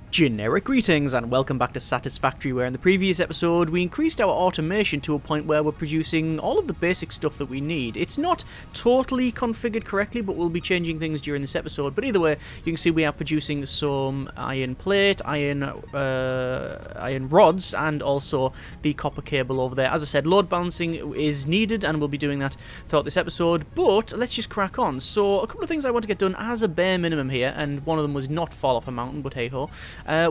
Generic greetings and welcome back to Satisfactory, where in the previous episode we increased our automation to a point where we're producing all of the basic stuff that we need. It's not totally configured correctly, but we'll be changing things during this episode. But either way, you can see we are producing some iron plate, iron rods, and also the copper cable over there. As I said, load balancing is needed and we'll be doing that throughout this episode, but let's just crack on. So a couple of things I want to get done as a bare minimum here, and one of them was not fall off a mountain, but hey ho.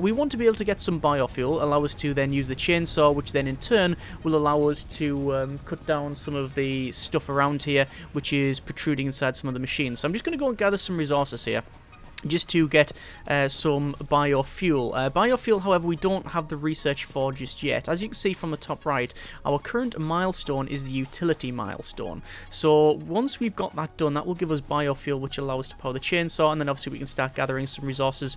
We want to be able to get some biofuel, allow us to then use the chainsaw, which then in turn will allow us to cut down some of the stuff around here, which is protruding inside some of the machines. So I'm just going to go and gather some resources here, just to get some biofuel. Biofuel, however, we don't have the research for just yet. As you can see from the top right, our current milestone is the utility milestone. So once we've got that done, that will give us biofuel, which allows us to power the chainsaw, and then obviously we can start gathering some resources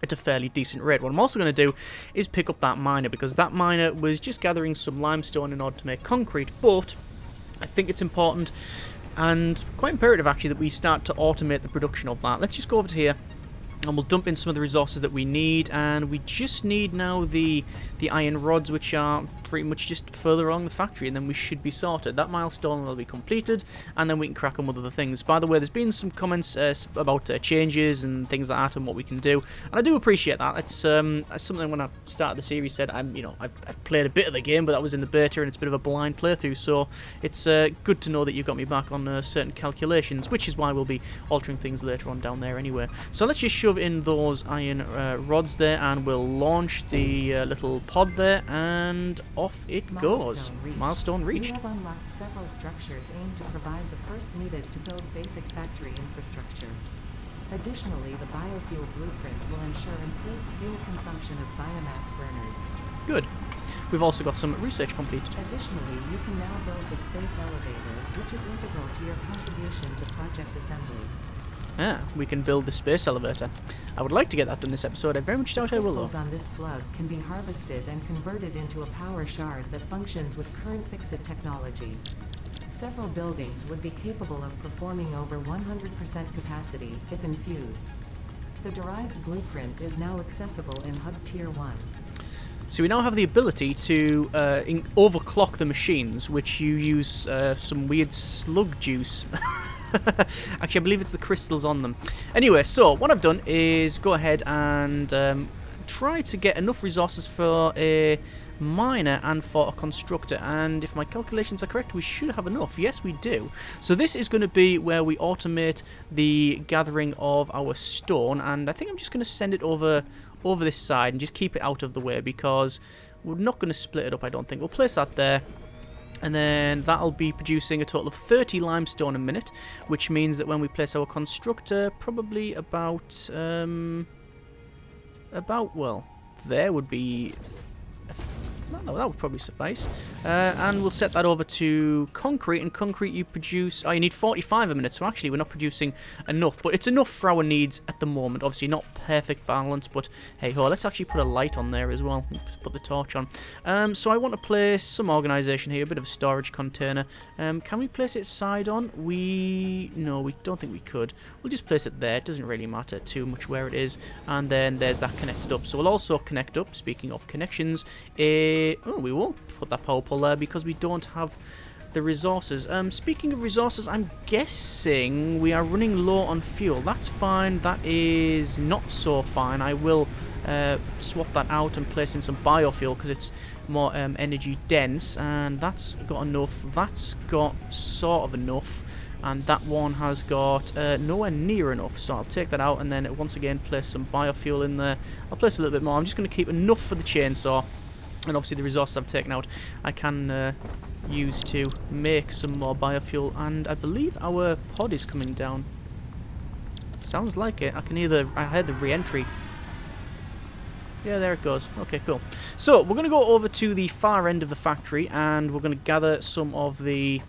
at a fairly decent rate. What I'm also going to do is pick up that miner, because that miner was just gathering some limestone in order to make concrete, but I think it's important and quite imperative actually that we start to automate the production of that. Let's just go over to here and we'll dump in some of the resources that we need, and we just need now the iron rods, which are pretty much just further along the factory, and then we should be sorted. That milestone will be completed, and then we can crack on with other things. By the way, there's been some comments about changes and things like that and what we can do, and I do appreciate that. It's something when I started the series said I've played a bit of the game, but that was in the beta and it's a bit of a blind playthrough, so it's good to know that you've got me back on certain calculations, which is why we'll be altering things later on down there anyway. So let's just shove in those iron rods there, and we'll launch the little pod there, and off it goes. Milestone reached. We have unlocked several structures aimed to provide the first needed to build basic factory infrastructure. Additionally, the biofuel blueprint will ensure improved fuel consumption of biomass burners. Good. We've also got some research completed. Additionally, you can now build the space elevator, which is integral to your contribution to project assembly. We can build the space elevator. I would like to get that done this episode. I very much doubt I will, though. Crystals on this slug can be harvested and converted into a power shard that functions with current FICSIT technology. Several buildings would be capable of performing over 100% capacity if infused. The derived blueprint is now accessible in Hub Tier 1. So we now have the ability to overclock the machines, which you use some weird slug juice. Actually, I believe it's the crystals on them. Anyway, so what I've done is go ahead and try to get enough resources for a miner and for a constructor, and if my calculations are correct, we should have enough. Yes, we do. So this is going to be where we automate the gathering of our stone, and I think I'm just going to send it over this side and just keep it out of the way, because we're not going to split it up, I don't think. We'll place that there, and then that'll be producing a total of 30 limestone a minute, which means that when we place our constructor, probably about well, there would be... No, that would probably suffice. And we'll set that over to concrete, and concrete you produce... Oh, you need 45 a minute, so actually we're not producing enough, but it's enough for our needs at the moment. Obviously not perfect balance, but hey-ho, let's actually put a light on there as well. Let's put the torch on. So I want to place some organisation here, a bit of a storage container. Can we place it side on? No, we don't think we could. We'll just place it there. It doesn't really matter too much where it is. And then there's that connected up. So we'll also connect up, speaking of connections, we won't put that power pole there because we don't have the resources. Speaking of resources, I'm guessing we are running low on fuel. That's fine. That is not so fine. I will swap that out and place in some biofuel because it's more energy dense, and that's got enough. That's got sort of enough, and that one has got nowhere near enough, so I'll take that out and then once again place some biofuel in there. I'll place a little bit more. I'm just going to keep enough for the chainsaw, and obviously the resources I've taken out I can use to make some more biofuel, and I believe our pod is coming down. Sounds like it. I heard the re-entry. Yeah, there it goes. Okay, cool. So we're going to go over to the far end of the factory, and we're going to gather some of the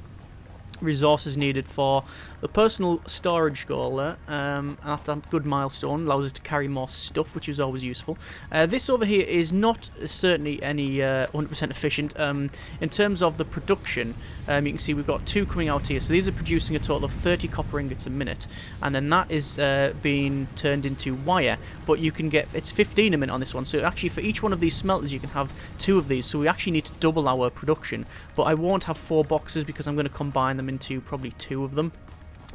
resources needed for the personal storage goal there. That's a good milestone, allows us to carry more stuff, which is always useful. This over here is not certainly any 100% efficient. In terms of the production, you can see we've got 2 coming out here, so these are producing a total of 30 copper ingots a minute, and then that is being turned into wire, but you can get, it's 15 a minute on this one, so actually for each one of these smelters you can have 2 of these, so we actually need to double our production, but I won't have 4 boxes because I'm going to combine them into probably 2 of them.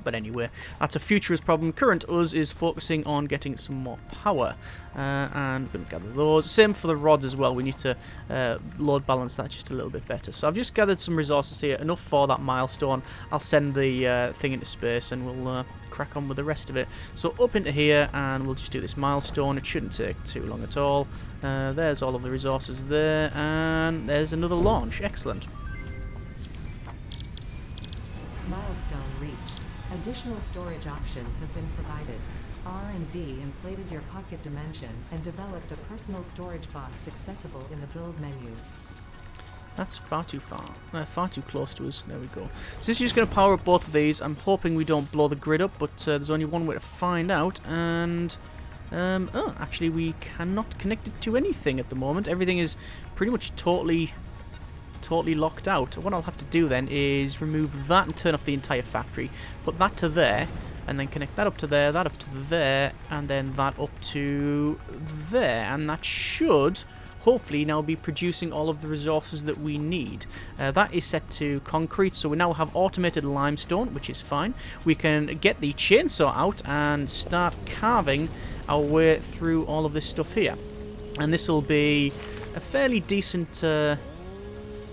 But anyway, that's a futurist problem. Current us is focusing on getting some more power, and we're going to gather those. Same for the rods as well. We need to load balance that just a little bit better. So I've just gathered some resources here, enough for that milestone. I'll send the thing into space and we'll crack on with the rest of it. So up into here, and we'll just do this milestone. It shouldn't take too long at all. There's all of the resources there, and there's another launch. Excellent. Milestone reached. Additional storage options have been provided. R&D inflated your pocket dimension and developed a personal storage box accessible in the build menu. That's far too close to us. There we go. So this is just going to power up both of these. I'm hoping we don't blow the grid up, but there's only one way to find out, and oh, actually we cannot connect it to anything at the moment. Everything is pretty much totally locked out. What I'll have to do then is remove that and turn off the entire factory, put that to there, and then connect that up to there, that up to there, and then that up to there, and that should hopefully now be producing all of the resources that we need. That is set to concrete, so we now have automated limestone, which is fine. We can get the chainsaw out and start carving our way through all of this stuff here, and this will be a fairly decent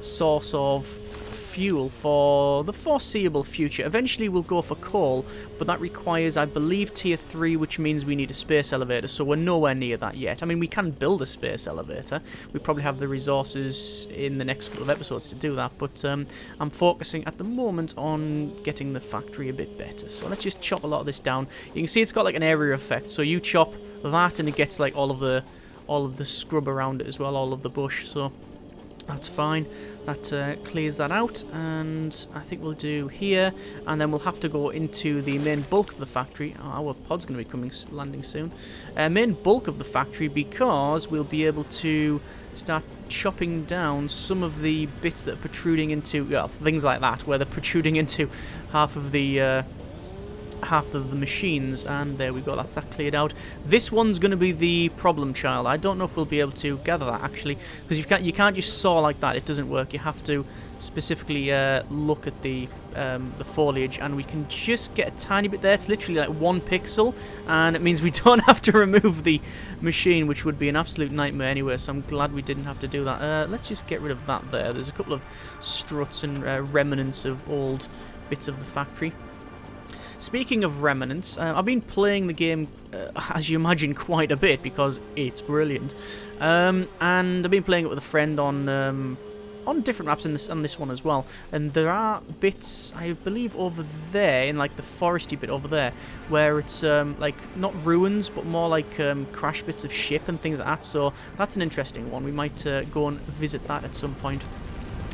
source of fuel for the foreseeable future. Eventually we'll go for coal, but that requires, I believe, tier 3, which means we need a space elevator, so we're nowhere near that yet. I mean, we can build a space elevator. We probably have the resources in the next couple of episodes to do that, but I'm focusing at the moment on getting the factory a bit better. So let's just chop a lot of this down. You can see it's got like an area effect, so you chop that and it gets like all of the scrub around it as well, all of the bush, so that's fine. That clears that out, and I think we'll do here, and then we'll have to go into the main bulk of the factory. Oh, our pod's going to be landing soon. Main bulk of the factory, because we'll be able to start chopping down some of the bits that are protruding into, well, things like that, where they're protruding into half of the machines, and there we go, that's that cleared out. This one's going to be the problem child. I don't know if we'll be able to gather that actually, because you can't just saw like that. It doesn't work. You have to specifically look at the foliage, and we can just get a tiny bit there. It's literally like 1 pixel, and it means we don't have to remove the machine, which would be an absolute nightmare anyway, so I'm glad we didn't have to do that. Let's just get rid of that there. There's a couple of struts and remnants of old bits of the factory. Speaking of remnants, I've been playing the game, as you imagine, quite a bit because it's brilliant, and I've been playing it with a friend on different maps on this one as well. And there are bits, I believe, over there in like the foresty bit over there, where it's like not ruins but more like crash bits of ship and things like that. So that's an interesting one. We might go and visit that at some point.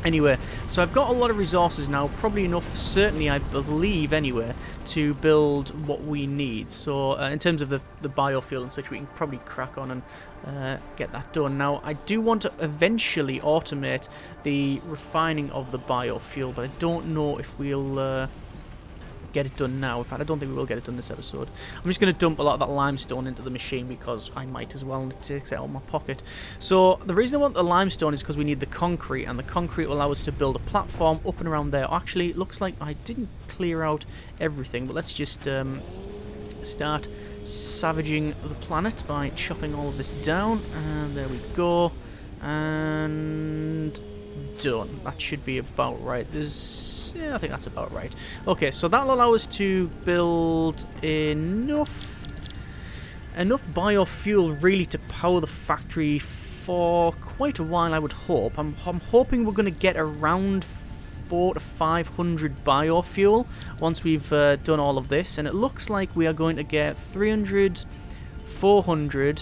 Anyway, so I've got a lot of resources now, probably enough, certainly I believe anyway, to build what we need. So in terms of the biofuel and such, we can probably crack on and get that done. Now, I do want to eventually automate the refining of the biofuel, but I don't know if we'll get it done now. In fact, I don't think we will get it done this episode. I'm just going to dump a lot of that limestone into the machine because I might as well, and it takes it out of my pocket. So the reason I want the limestone is because we need the concrete, and the concrete will allow us to build a platform up and around there. Actually, it looks like I didn't clear out everything, but let's just start savaging the planet by chopping all of this down, and there we go, and done. That should be about right. Yeah, I think that's about right. Okay, so that'll allow us to build enough biofuel really to power the factory for quite a while, I would hope. I'm hoping we're going to get around 400 to 500 biofuel once we've done all of this, and it looks like we are going to get 300, 400,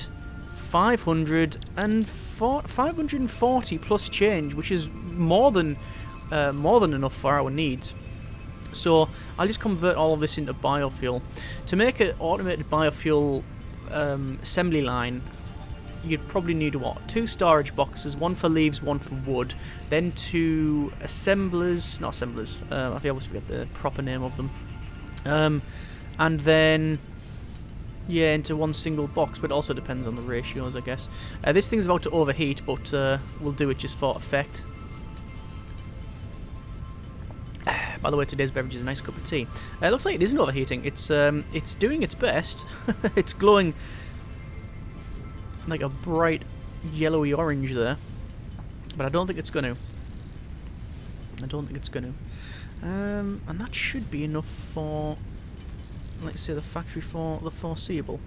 500, and 540 plus change, which is more than enough for our needs. So I'll just convert all of this into biofuel. To make an automated biofuel assembly line, you'd probably need what? 2 storage boxes, one for leaves, one for wood, then 2 assemblers, not assemblers, I always forget the proper name of them, and then, yeah, into one single box, but it also depends on the ratios, I guess. This thing's about to overheat, but we'll do it just for effect. By the way, today's beverage is a nice cup of tea. It looks like it isn't overheating. It's doing its best. It's glowing like a bright yellowy orange there, but I don't think it's going to. And that should be enough for, let's say, the factory for the foreseeable.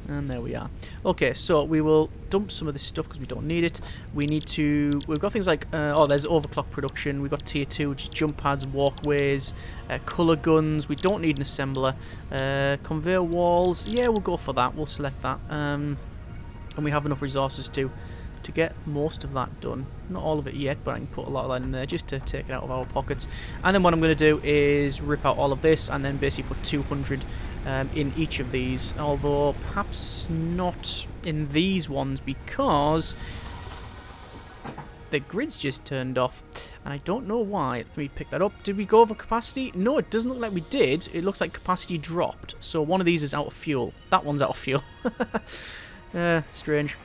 And there we are. Okay, so we will dump some of this stuff because we don't need it. We've got things like, oh, there's overclock production. We've got tier 2, which is jump pads, walkways, colour guns. We don't need an assembler. Conveyor walls, yeah, we'll go for that. We'll select that. And we have enough resources to get most of that done. Not all of it yet, but I can put a lot of that in there just to take it out of our pockets. And then what I'm going to do is rip out all of this and then basically put 200 in each of these, although perhaps not in these ones because the grid's just turned off and I don't know why. Let me pick that up. Did we go over capacity? No, it doesn't look like we did. It looks like capacity dropped, so one of these is out of fuel. That one's out of fuel. Strange.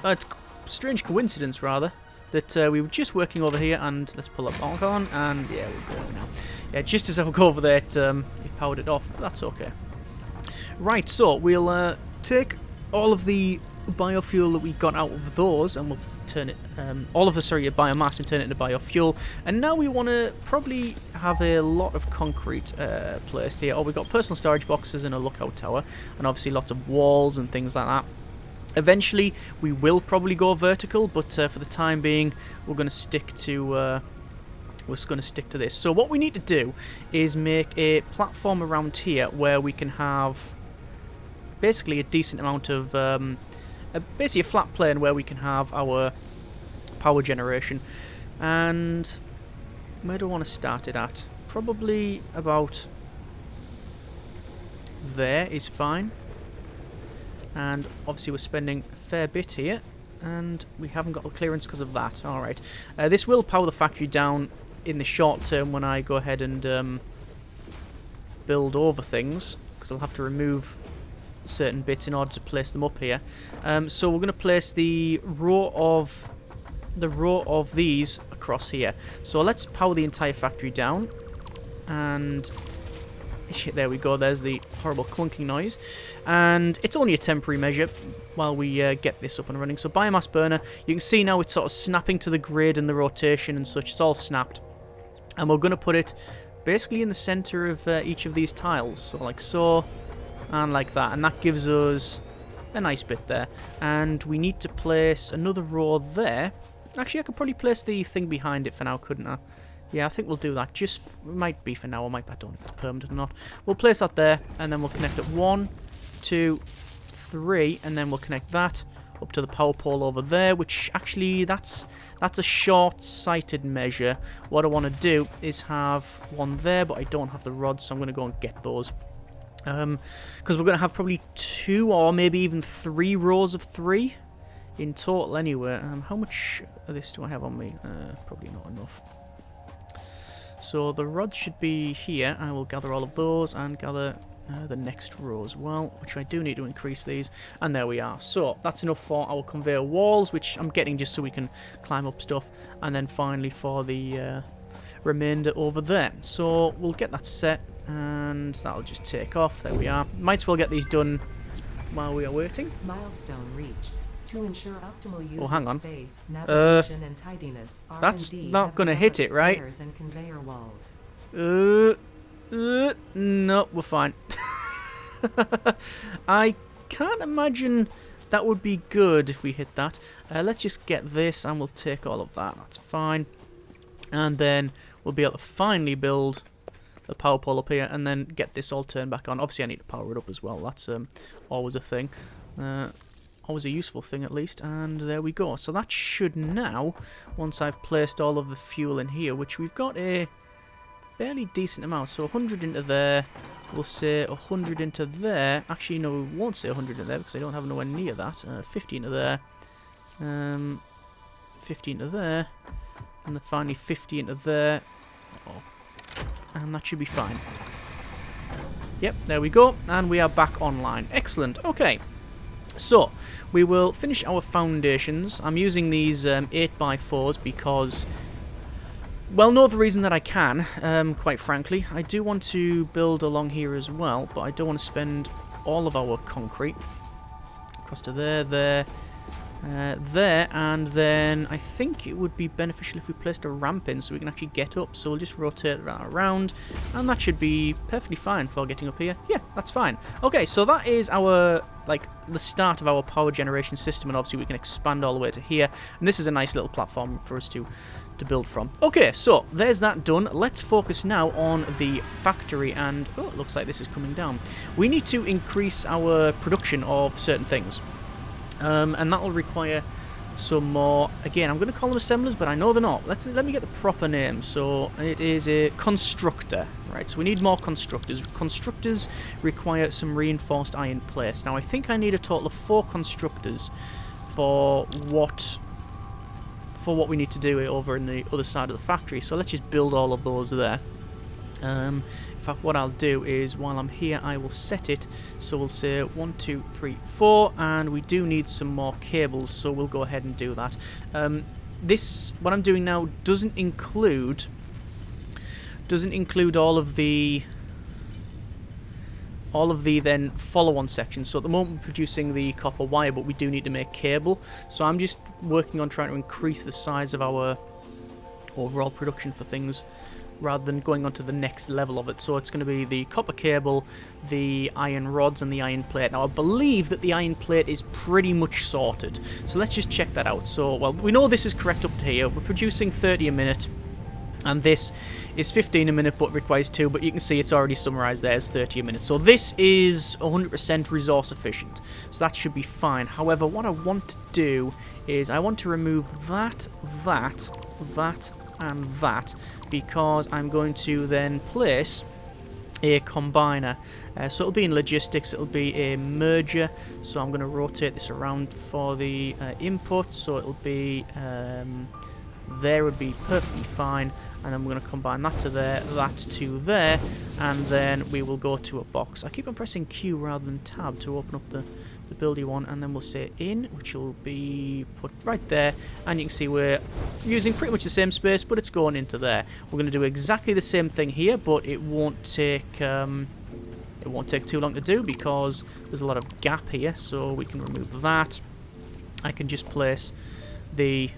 It's a strange coincidence rather that we were just working over here, and let's pull up on, and yeah, we're going now. Yeah, just as I go over there, it powered it off, but that's okay. Right, so we'll take all of the biofuel that we got out of those, and we'll turn it, all of the, biomass, and turn it into biofuel. And now we want to probably have a lot of concrete placed here. Oh, we've got personal storage boxes and a lookout tower, and obviously lots of walls and things like that. Eventually, we will probably go vertical, but for the time being, we're going to stick to this. So what we need to do is make a platform around here where we can have basically a decent amount of basically a flat plane where we can have our power generation. And where do I want to start it at? Probably about there is fine. And obviously we're spending a fair bit here, and we haven't got the clearance because of that. Alright, this will power the factory down in the short term when I go ahead and build over things, because I'll have to remove certain bits in order to place them up here. So we're going to place the row of these across here. So let's power the entire factory down, and there we go, there's the horrible clunking noise. And it's only a temporary measure while we get this up and running. So Biomass Burner, you can see now it's sort of snapping to the grid and the rotation and such. It's all snapped. And we're going to put it basically in the center of each of these tiles. So like so, and like that. And that gives us a nice bit there. And we need to place another row there. Actually, I could probably place the thing behind it for now, couldn't I? Yeah, I think we'll do that. Just might be for now, or I don't know if it's permanent or not. We'll place that there, and then we'll connect it 1, 2, 3, and then we'll connect that up to the power pole over there. Which actually, that's a short-sighted measure. What I want to do is have one there, but I don't have the rods, so I'm going to go and get those. Because we're going to have probably 2 or maybe even 3 rows of 3 in total. Anyway, how much of this do I have on me? Probably not enough. So the rods should be here. I will gather all of those and gather the next row as well, which I do need to increase these. And there we are. So that's enough for our conveyor walls, which I'm getting just so we can climb up stuff. And then finally for the remainder over there. So we'll get that set, and that'll just take off. There we are. Might as well get these done while we are waiting. Milestone reached. To ensure optimal use Oh, hang on. of space, navigation, and tidiness, That's R&D not have gonna hit developed it, right? stairs and conveyor walls. No, we're fine. I can't imagine that would be good if we hit that. Let's just get this, and we'll take all of that. That's fine. And then we'll be able to finally build the power pole up here, and then get this all turned back on. Obviously, I need to power it up as well. That's always a thing. Always a useful thing, at least. And there we go. So that should now, once I've placed all of the fuel in here, which we've got a fairly decent amount. So 100 into there. We'll say 100 into there. Actually, no, we won't say 100 into there because I don't have nowhere near that. 50 into there. 50 into there. And then finally 50 into there. Uh-oh. And that should be fine. Yep, there we go. And we are back online. Excellent. Okay. So, we will finish our foundations. I'm using these 8x4s because... well, no other reason that I can, quite frankly. I do want to build along here as well, but I don't want to spend all of our concrete. Across to there, there, there, and then I think it would be beneficial if we placed a ramp in so we can actually get up. So we'll just rotate that around, and that should be perfectly fine for getting up here. Yeah, that's fine. Okay, so that is our, like, the start of our power generation system, and obviously we can expand all the way to here. And this is a nice little platform for us to build from. Okay, so there's that done. Let's focus now on the factory, and oh, it looks like this is coming down. We need to increase our production of certain things, and that will require some more. Again, I'm going to call them assemblers, but I know they're not. Let me get the proper name. So it is a constructor, right? So we need more constructors. Constructors require some reinforced iron plates. Now I think I need a total of 4 constructors for what we need to do over in the other side of the factory. So let's just build all of those there. In fact, what I'll do is, while I'm here, I will set it. So we'll say 1, 2, 3, 4, and we do need some more cables, so we'll go ahead and do that. What I'm doing now doesn't include all of the then follow-on sections. So at the moment we're producing the copper wire, but we do need to make cable. So I'm just working on trying to increase the size of our overall production for things, rather than going on to the next level of it. So it's going to be the copper cable, the iron rods, and the iron plate. Now I believe that the iron plate is pretty much sorted. So let's just check that out. So, well, we know this is correct up to here. We're producing 30 a minute. And this is 15 a minute, but requires 2. But you can see it's already summarized there as 30 a minute. So this is 100% resource efficient. So that should be fine. However, what I want to do is I want to remove that, and that, because I'm going to then place a combiner. So it'll be in logistics, it'll be a merger. So I'm going to rotate this around for the input. So it'll be... there would be perfectly fine, and I'm going to combine that to there, that to there, and then we will go to a box. I keep on pressing Q rather than tab to open up the buildy one, and then we'll say in, which will be put right there, and you can see we're using pretty much the same space, but it's going into there. We're going to do exactly the same thing here, but it won't take too long to do because there's a lot of gap here, so we can remove that. I can just place the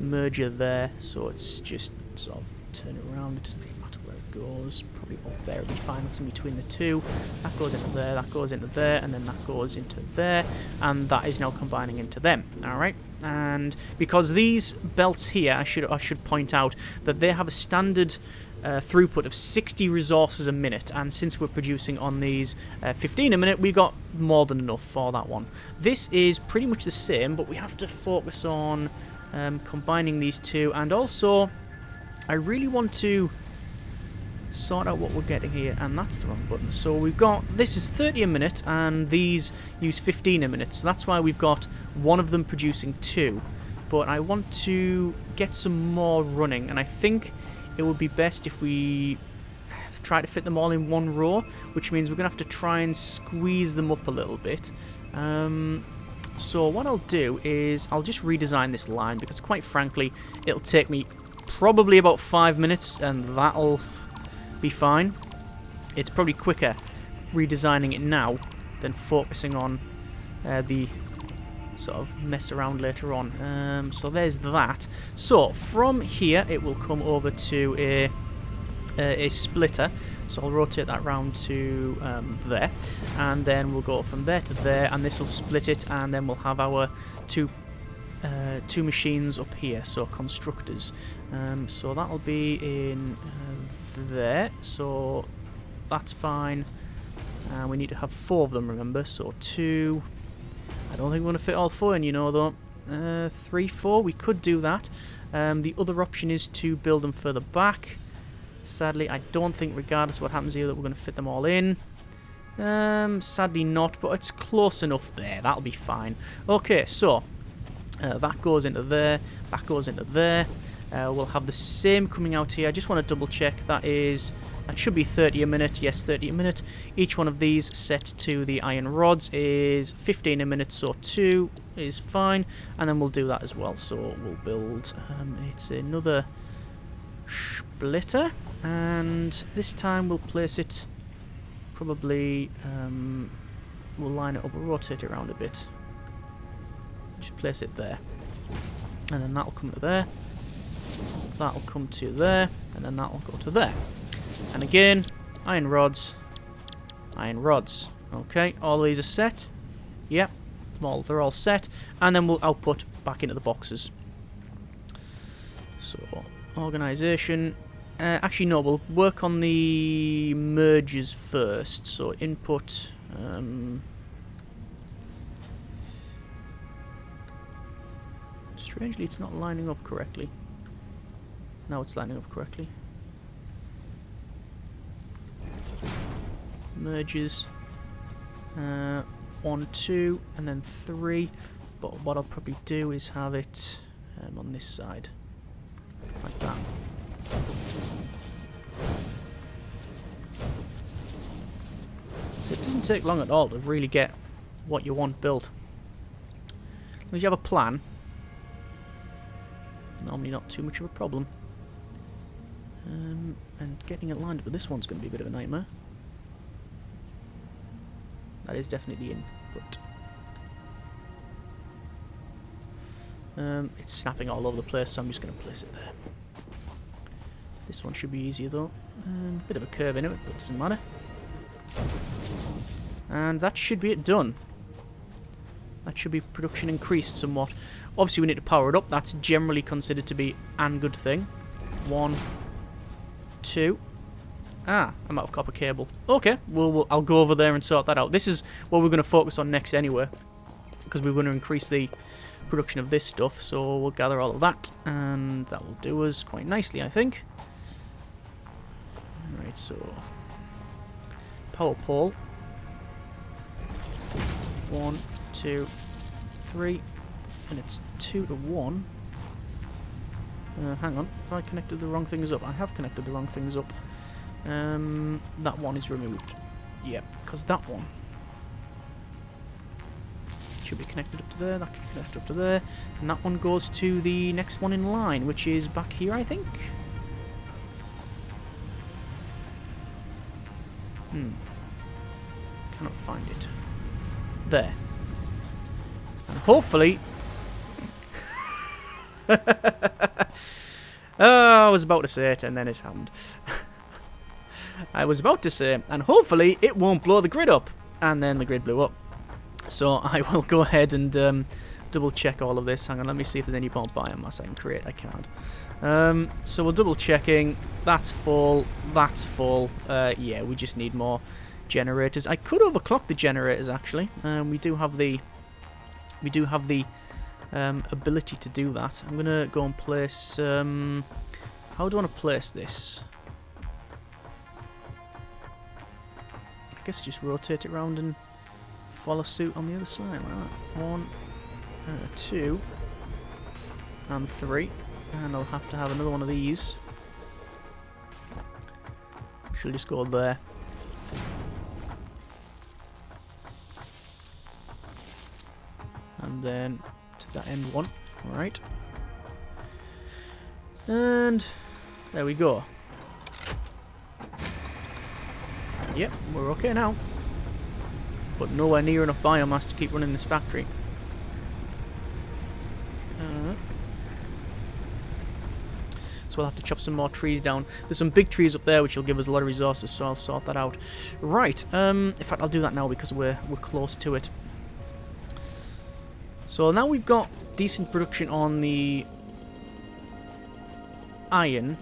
merger there, so it's just sort of turn it around. It doesn't really matter where it goes. Probably up there it'll be fine. That's in between the two. That goes into there, that goes into there, and then that goes into there, and that is now combining into them. Alright, and because these belts here, I should point out that they have a standard throughput of 60 resources a minute, and since we're producing on these 15 a minute, we got more than enough for that one. This is pretty much the same, but we have to focus on combining these two, and also I really want to sort out what we're getting here, and that's the wrong button. So we've got, this is 30 a minute, and these use 15 a minute, so that's why we've got one of them producing 2. But I want to get some more running, and I think it would be best if we try to fit them all in one row, which means we're going to have to try and squeeze them up a little bit. So what I'll do is I'll just redesign this line, because quite frankly it'll take me probably about 5 minutes, and that'll be fine. It's probably quicker redesigning it now than focusing on the sort of mess around later on. So there's that. So from here it will come over to a splitter. So I'll rotate that round to there, and then we'll go from there to there, and this will split it, and then we'll have our two machines up here, so constructors. So that'll be in there, so that's fine. We need to have 4 of them, remember, so 2. I don't think we're going to fit all 4 in, you know, though. 3, 4, we could do that. The other option is to build them further back. Sadly, I don't think, regardless of what happens here, that we're going to fit them all in. Sadly not, but it's close enough there. That'll be fine. Okay, so that goes into there. That goes into there. We'll have the same coming out here. I just want to double check. That should be 30 a minute. Yes, 30 a minute. Each one of these set to the iron rods is 15 a minute, so 2 is fine. And then we'll do that as well. So we'll build, it's another splitter. And this time we'll place it, probably, we'll line it up, we'll rotate it around a bit. Just place it there. And then that'll come to there. That'll come to there. And then that'll go to there. And again, iron rods. Iron rods. Okay, all these are set. Yep, they're all set. And then we'll output back into the boxes. So, organisation. Actually, no, we'll work on the merges first. So, input. Strangely, it's not lining up correctly. Now it's lining up correctly. Merges. 1, 2, and then 3. But what I'll probably do is have it on this side. Like that. So it doesn't take long at all to really get what you want built. As long as you have a plan, normally not too much of a problem. And getting it lined up with this one's going to be a bit of a nightmare. That is definitely the input. It's snapping all over the place, so I'm just going to place it there. This one should be easier though. Bit of a curve in it, but it doesn't matter. And that should be it done. That should be production increased somewhat. Obviously we need to power it up. That's generally considered to be an good thing. 1, 2. I'm out of copper cable. Okay, I'll go over there and sort that out. This is what we're going to focus on next anyway, because we're going to increase the production of this stuff. So we'll gather all of that, and that will do us quite nicely, I think. Right, so power pole. 1, 2, 3, and it's 2 to 1. Hang on, have I connected the wrong things up? I have connected the wrong things up. That one is removed. Yeah, because that one should be connected up to there, that can connect up to there, and that one goes to the next one in line, which is back here, I think. Cannot find it. There. And hopefully... I was about to say it, and then it happened. I was about to say, and hopefully it won't blow the grid up. And then the grid blew up. So I will go ahead and double check all of this. Hang on, let me see if there's any more biomass I can create. I can't. So we're double checking. That's full. That's full. Yeah, we just need more generators. I could overclock the generators actually. We do have the ability to do that. I'm gonna go and place. How do I want to place this? I guess just rotate it around and follow suit on the other side. Like that. 1, 2, and 3, and I'll have to have another one of these. She'll just go there. And then to that end one. Alright. And there we go. Yep, we're okay now. But nowhere near enough biomass to keep running this factory. So we'll have to chop some more trees down. There's some big trees up there which will give us a lot of resources, so I'll sort that out. Right, in fact I'll do that now because we're close to it. So now we've got decent production on the iron,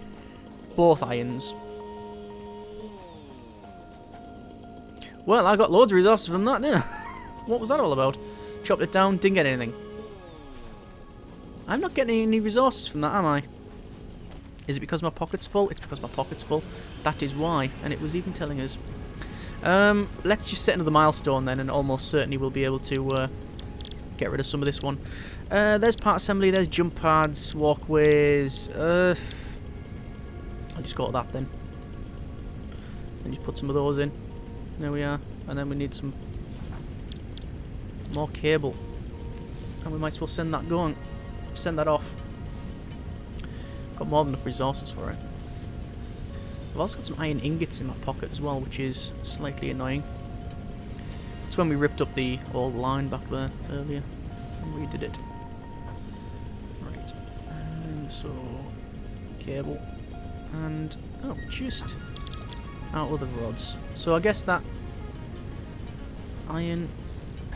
both irons. Well, I got loads of resources from that, didn't I? What was that all about? Chopped it down, didn't get anything. I'm not getting any resources from that, am I? Is it because my pocket's full? It's because my pocket's full. That is why. And it was even telling us. Let's just set another milestone then, and almost certainly we'll be able to get rid of some of this one. There's part assembly, there's jump pads, walkways. I'll just go to that then. And just put some of those in. There we are. And then we need some more cable. And we might as well send that going. Send that off. Got more than enough resources for it. I've also got some iron ingots in my pocket as well, which is slightly annoying. It's when we ripped up the old line back there earlier and redid it. Right. And so cable. And oh, just out of the rods. So I guess that iron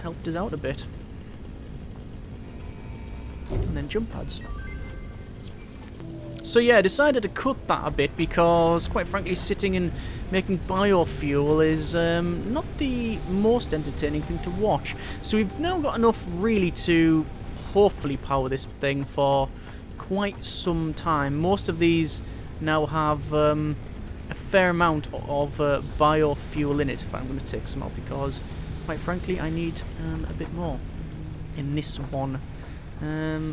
helped us out a bit. And then jump pads. So yeah, I decided to cut that a bit because, quite frankly, sitting and making biofuel is not the most entertaining thing to watch. So we've now got enough really to hopefully power this thing for quite some time. Most of these now have a fair amount of biofuel in it. In fact, I'm going to take some out because, quite frankly, I need a bit more in this one.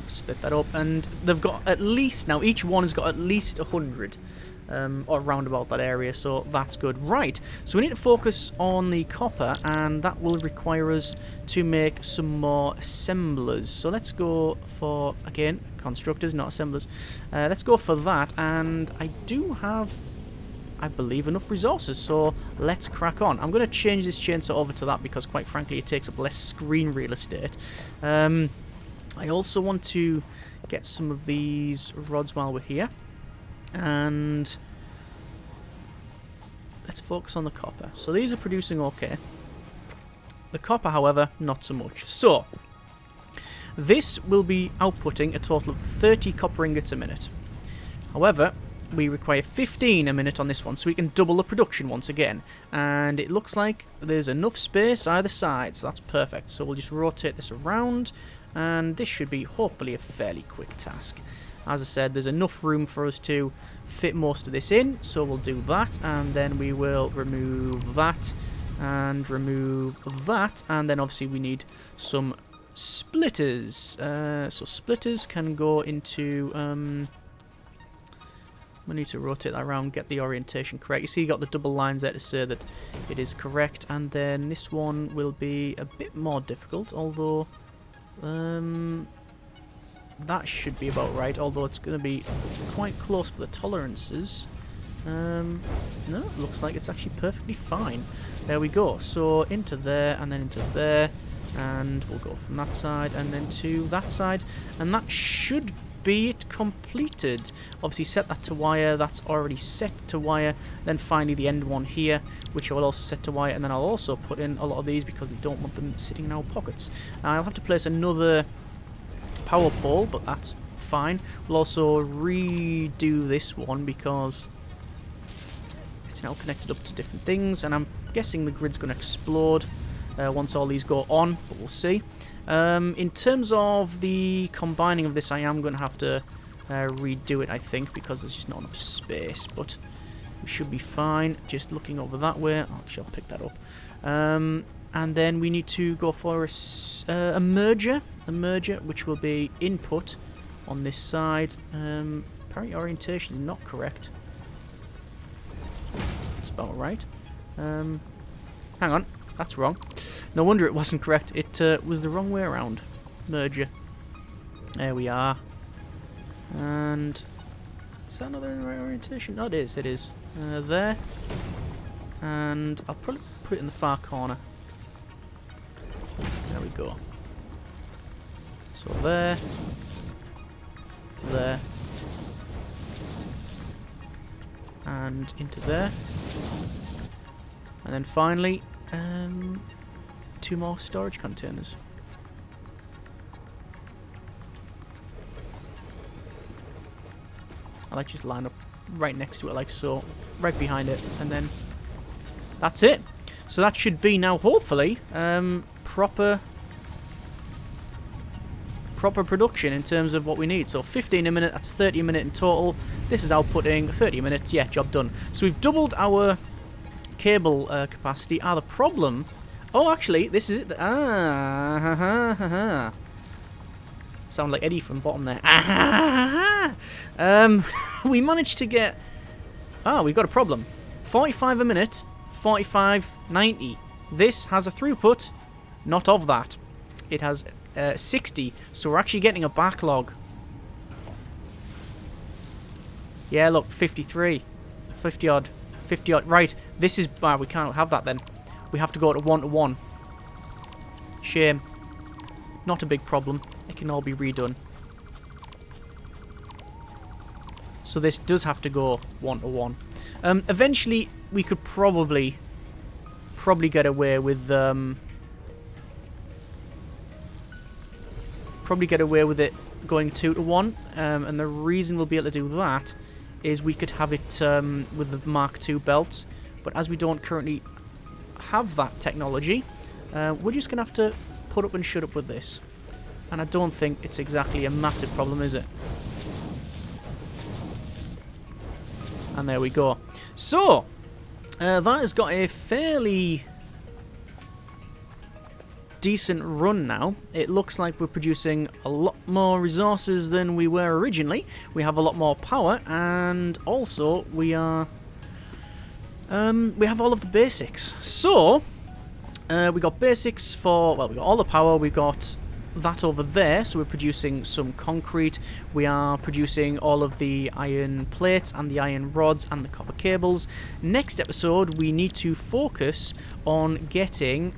Split that up, and they've got at least, now each one has got at least 100 or around about that area, so that's good. Right, so we need to focus on the copper, and that will require us to make some more assemblers. So let's go for, again, constructors, not assemblers. Let's go for that, and I do have, I believe, enough resources, so let's crack on. I'm going to change this chainsaw over to that because, quite frankly, it takes up less screen real estate. I also want to get some of these rods while we're here, and let's focus on the copper. So these are producing okay. The copper, however, not so much. So this will be outputting a total of 30 copper ingots a minute. However, we require 15 a minute on this one, so we can double the production once again. And it looks like there's enough space either side, so that's perfect. So we'll just rotate this around, and this should be hopefully a fairly quick task. As I said, there's enough room for us to fit most of this in, so we'll do that, and then we will remove that, and remove that, and then obviously we need some splitters. So splitters can go into... we need to rotate that around, get the orientation correct. You see you got the double lines there to say that it is correct, and then this one will be a bit more difficult, although... that should be about right, although it's going to be quite close for the tolerances. No, it looks like it's actually perfectly fine. There we go. So into there, and then into there, and we'll go from that side, and then to that side, and that should be it completed. Obviously set that to wire, that's already set to wire. Then finally the end one here, which I will also set to wire, and then I'll also put in a lot of these because we don't want them sitting in our pockets. I'll have to place another power pole, but that's fine. We'll also redo this one because it's now connected up to different things, and I'm guessing the grid's going to explode once all these go on, but we'll see. In terms of the combining of this, I am going to have to redo it, I think, because there's just not enough space, but we should be fine. Just looking over that way, actually I'll pick that up. And then we need to go for a merger, which will be input on this side. Apparently orientation is not correct. That's about right. Hang on, that's wrong. No wonder it wasn't correct. It was the wrong way around. Merger. There we are. And is that another right orientation? No, it is. It is. There. And I'll probably put it in the far corner. There we go. So there. There. And into there. And then finally, 2 more storage containers. I like just line up right next to it like so, right behind it, and then that's it. So that should be now hopefully proper proper production in terms of what we need. So 15 a minute, that's 30 a minute in total. This is outputting 30 a minute. Yeah, job done. So we've doubled our cable capacity. The problem... Oh, actually, this is it. Sound like Eddie from bottom there. We managed to get... we've got a problem. 45 a minute, 45.90. This has a throughput, not of that. It has 60, so we're actually getting a backlog. Yeah, look, 53. 50 odd. Right, this is... we can't have that then. We have to go to 1-to-1. Shame. Not a big problem. It can all be redone. So this does have to go 1-to-1. Eventually, we could probably get away with it going 2-to-1. And the reason we'll be able to do that is we could have it with the Mark II belts. But as we don't currently have that technology, we're just going to have to put up and shut up with this. And I don't think it's exactly a massive problem, is it? And there we go. So, that has got a fairly decent run now. It looks like we're producing a lot more resources than we were originally. We have a lot more power, and also we have all of the basics. So, we got basics for, well, we got all the power, we got that over there, so we're producing some concrete, we are producing all of the iron plates and the iron rods and the copper cables. Next episode we need to focus on getting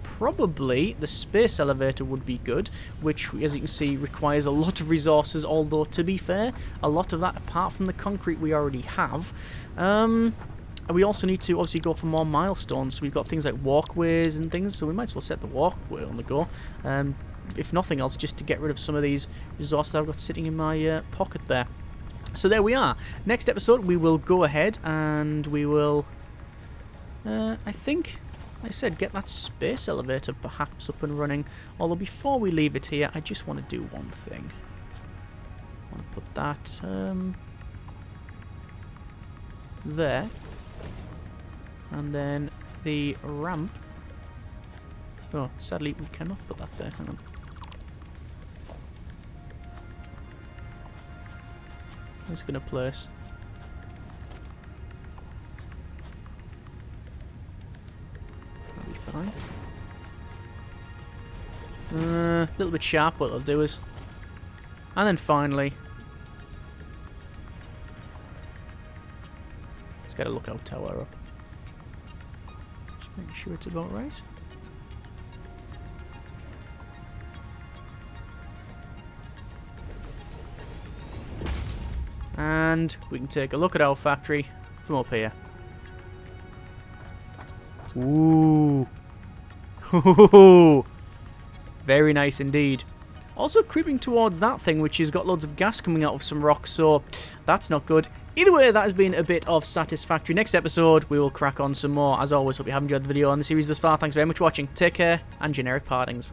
probably the space elevator would be good, which as you can see requires a lot of resources, although to be fair, a lot of that apart from the concrete we already have. We also need to obviously go for more milestones. So we've got things like walkways and things, so we might as well set the walkway on the go. If nothing else, just to get rid of some of these resources I've got sitting in my pocket there. So there we are. Next episode, we will go ahead and we will, I think, like I said, get that space elevator perhaps up and running. Although before we leave it here, I just want to do one thing. I want to put that there. And then the ramp. Oh, sadly we cannot put that there. Hang on. I'm just going to place. That'll be fine. A little bit sharp, what it'll do is. And then finally, let's get a lookout tower up. Just make sure it's about right. And we can take a look at our factory from up here. Ooh. Very nice indeed. Also creeping towards that thing which has got loads of gas coming out of some rocks, so that's not good. Either way, that has been a bit of Satisfactory. Next episode, we will crack on some more. As always, hope you have enjoyed the video and the series thus far. Thanks very much for watching. Take care, and generic partings.